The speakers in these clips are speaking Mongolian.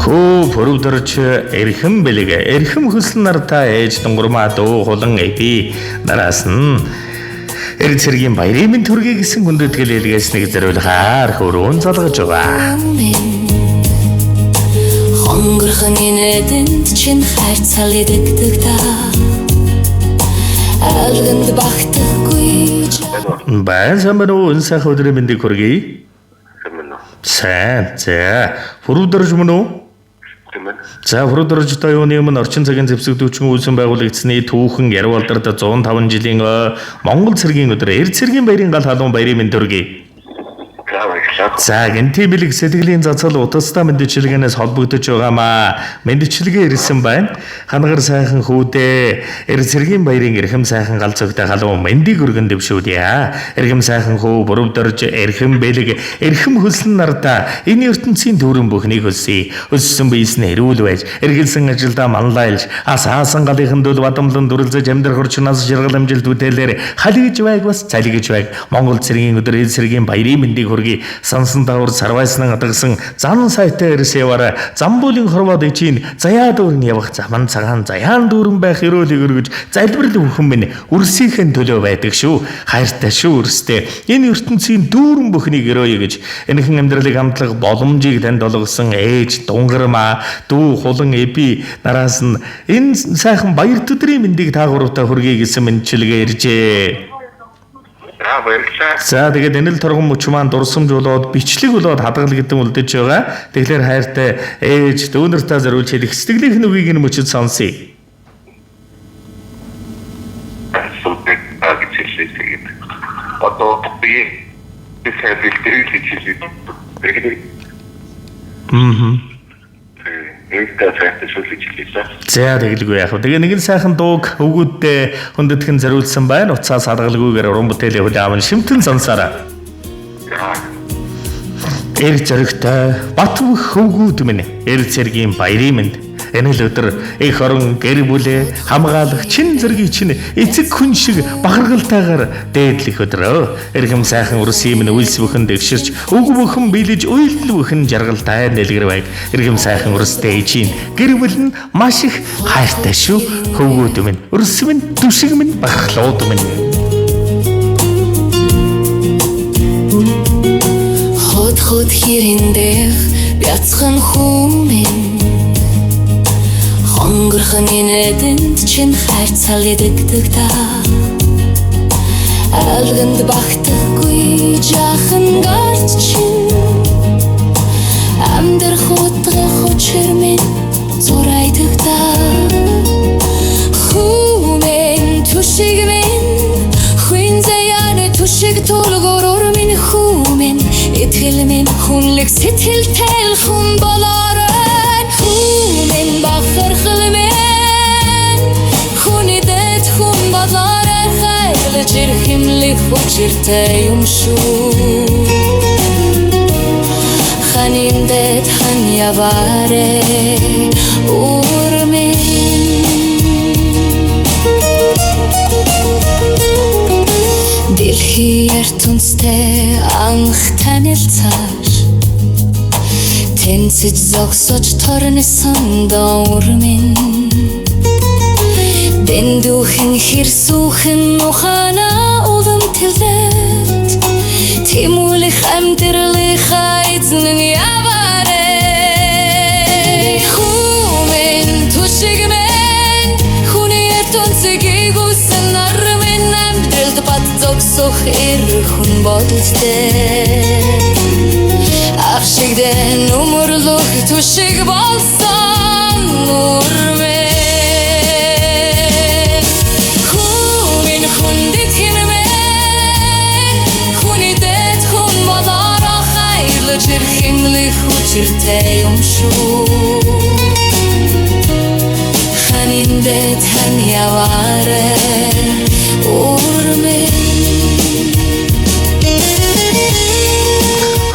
Хөө бүрдэрч эрхэм бэлэг эрхэм хөслөн нартаа ээж дунгурмаа дуу хулан эби нараас нь эрд цэргийн баярын төргийг гисэн хүндэтгэл хэлгээс нэг зориулахаар хөрөөн залгаж байгаа. Хонгорхон инэдэнд чин хайрцал идэгдэг та алганд багтахгүй Баян самбаруу үнсах өдрийн мэндийг хүргэе. Сайн бүрдэрч мөн үү? За бүрдэрч та юуны өмнө орчин цагийн зэвсэгдүүчэн үүсгэн байгуулагдсны түүхэн яруу алдарт 105 жилийн Монгол цэргийн өдөр эрд цэргийн баярын гал халуун баярын мэнд төргий. За гэнти бэлэг сэтгэлийн цацал утастай мэдчилгээнээс холбогдож байгаамаа. Мэдчилгээ ирсэн байна. Ханагар сайхан хүүдээ эрд цэргийн баярын эрхэм сайхан галзуугтай халуун мэндийг өргөн дэвшүүлье. Эрхэм сайхан хүү бүрдэрж эрхэм бэлэг эрхэм хөлсөн нартаа энэ ертөнцийн төрөн бүхнийг өсөе. Өссөн биес нь эрүүл байж эргэлсэн ажилдаа манлайлж асаасан галынхан дөл бадамлан дүрлзэж амьдрах орчноос жаргал амжилт бүтээлээр халигж байг бас залгиж байг. Монгол цэргийн өдөр эрд цэргийн баярын мэндийг хүргэе. Сансан давар сарвайснан атгсан зан сайтай эрсэвара замбуулын хорвоод ичийн заяа дүүрэн явах заман цагаан заяан дүүрэн байх өрөөлийг өргөж залбирал бүхэн минь үрсийнхэн төлөө байдаг шүү. Хайртай шүү өрстэй. Энэ ертөнцийн дүүрэн бүхнийг өрөөе гэж энэхэн амьдралыг хамтлах боломжийг танд олгосон ээж дунгармаа дүү хулан эби нараас нь энэ сайхан баяр төдрийн мэндийг та гуравтаа хүргэе гэсэн мэнчилгээ иржээ. За тэгээд энэ л торгон мөч маань дурсамж болоод бичлэг болоод хадгал гэдэг үлдэж байгаа. Тэгэхээр хайртай ээж дүүнэртээ зориулж хэлэх сэтгэлийн нүгийг нь мөчөд сонсъё. Одоо би тэгэхээр бэлтгэл хийчихлээ. За тэгэлгүй яах вэ? Тэгээ нэгэн сайхан дууг өвгүүддээ хүндэтгэн зориулсан байна. Уцаас хадгалгүйгээр уран бүтээлийн хүлээвэн шимтэн сонсоорой. Эр зоригтой Батбөх өвгүүд минь эрд цэргийн баярын мэнд. Энэ л өдөр их орон гэр бүлээ хамгаалах чин зэргийн чин эцэг хүн шиг бахархалтайгаар дээдлэх өдрөө. Эрхэм сайхан үрсийн минь үйлс бүхэн дэвширч өг бүхэн биелэж уйлдал бүхэн жаргалтай нэлгэр байг. Эрхэм сайхан үрстэй ичийн гэр бүл нь маш их хайртай шүү. Хөвгүүд минь үрс минь түшиг минь бахархлууд минь. Хот хийрэндэх бяцхан хүмэн Хонгорхон инэдэнд чин хайрцал идэгдэг та алганд багтахгүй жаахан гарч чин амьдрах утрах учир минь зурайдаг та хүмэн түшиг минь хүн заяаны түшиг тулгуур минь хүмэн итгэл минь хүнлэг сэтгэлтэй хүн болоор хүмэн бахархал минь хүнэдэд хүн болоор хайлж эрхэмлэх учиртай юм шүү ханиндэд хан яваарэ урмэн дэлхий ертөнцтэй анх танилцаж тэнцэж зогсож торнисон доормын дэндүүхэн хэрсүүхэн ухаана улам тэлээд тимүүлэх амьдралынхаа эзэн нь яваарэ хүмэн түшиг минь хүний ертөнцийг үсэн армын амьдралд бат зогсох хүн бодолтой ах шигдэн өмөрлөх түшиг болсон урмэн хүмэн хүндэтгэн мэн хүнэдэд хүн болоор хайрлаж эрхэмлэх учиртай юм шүү ханиндэд хан яваарэ урмэн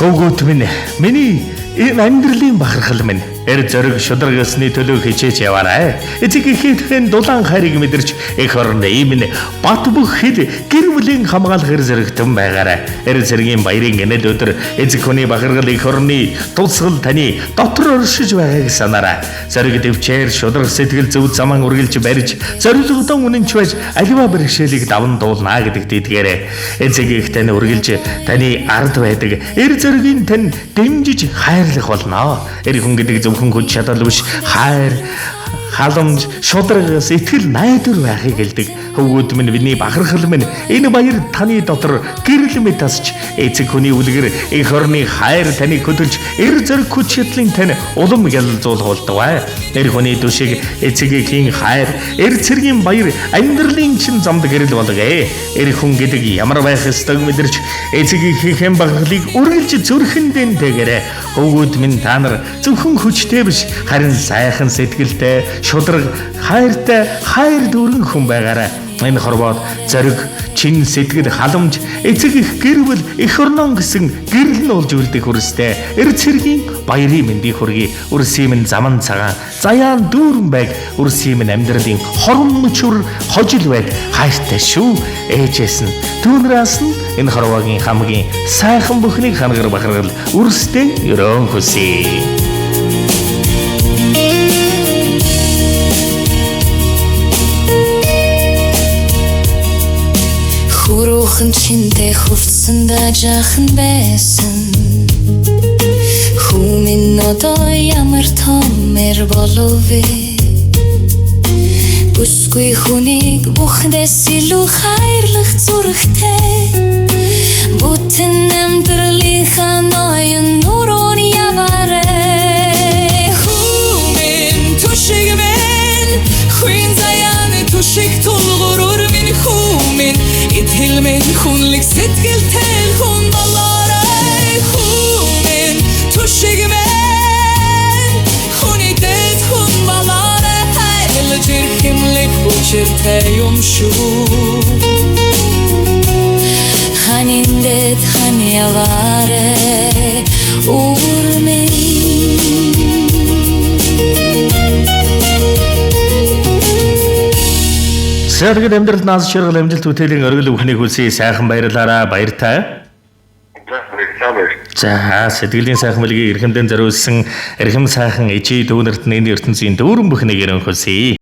Хөвгүүд минь миний энэ амьдралын бахархал минь эр зориг шударгасны төлөө хичээж яваарай. Эцэг ихэхэн дулаан хайрыг мэдэрч эх орны ийм бат бүхэд гэр бүлийн хамгаалахэр зэрэгтэн байгаарай. Эр зэргийн баярын гэнэл өдөр эцэг хүний бахархал эх орны тусгал таны дотор оршиж байгааг санаарай. Зориг дэвчээр шударга сэтгэл зөв заман үргэлж барьж зоригтой үнэнч байж аливаа бэрхшээлийг даван дуулнаа гэдэгт итгээрэй. Эцэг их тань үргэлж таны ард байдаг. Эр зоригийн тань дэмжиж хайрлах болно. Эр хүн гэдэг зөвхөн хүч чадал биш хайр халамж шударгаас итгэл найдвар байхыг хэлдэг. Хөвгүүд минь миний бахархал минь энэ баяр таны дотор гэрэл мэт тасч эцэг хүний үлгэр эх орны хайр таныг хөдөлж эр зориг хүч чадлын тань улам ялалзуулах болдог. Эр хүний түшиг эцэгийн хайр эр цэргийн баяр амьдралын чин замд гэрэл болгоё. Эр хүн гэдэг ямар байх ёстойг мэдэрч эцэгийн бахархлыг үргэлж зүрхэндээ тэгэрэй. Хөвгүүд минь та нар зөвхөн хүчтэй биш харин сайхан сэтгэлтэй шударга хайртай хайр дүүрэн хүн байгаарай. Энэ хорвоод зориг чин сэтгэл халамж эцэг их гэр бүл эх орнон гэсэн гэрэл нь олж үлдэх хүрстэй эр цэргийн баярын мэндийг хүргэе. Үрсийн минь заман цагаан заяан дүүрэн байг үрсийн минь амьдралын хорон мөчөр хожил байг хайртай шүү. Ээжээс нь түүнээс нь энэ хорвоогийн хамгийн сайхан бүхнийг хангар бахархал үрстэй өрөөн хүсье. Хүрүүхэн чинтэй хувцсандаа жаахан байсан. Хүмүн одоо ямар томэр болов вэ? Бүсгүй хүнийг бүхэндээс илүү хайрлах зүрхтэй. Бүтэн амьдралынхаа ноён нуруур яваарай. Хүмүн түшиг минь хүн заяаны түшиг тулгуур минь хүмүн Итгэлмен хүнлэг сэтгэлтэй хүн болоорой. Хүмүн түшигмен хүний дэд хүн болоорой. Хайлж ирхэмлэг хүчтэй юм шүү. Ханин дэд хан яваарай үрмэн. Сэргэл амьдрал наас ширгэл амжилт бүтээлийн оргил бүхнийг хүсье. Сайхан баярлаарай. Баяртай. За сэтгэлийн сайхан мэлгийг эрхэмдэн зориулсан эрхэм сайхан ичээ дүүнерт энэ ертөнцийн дүүрэн бүхнийг өргөн хүсье.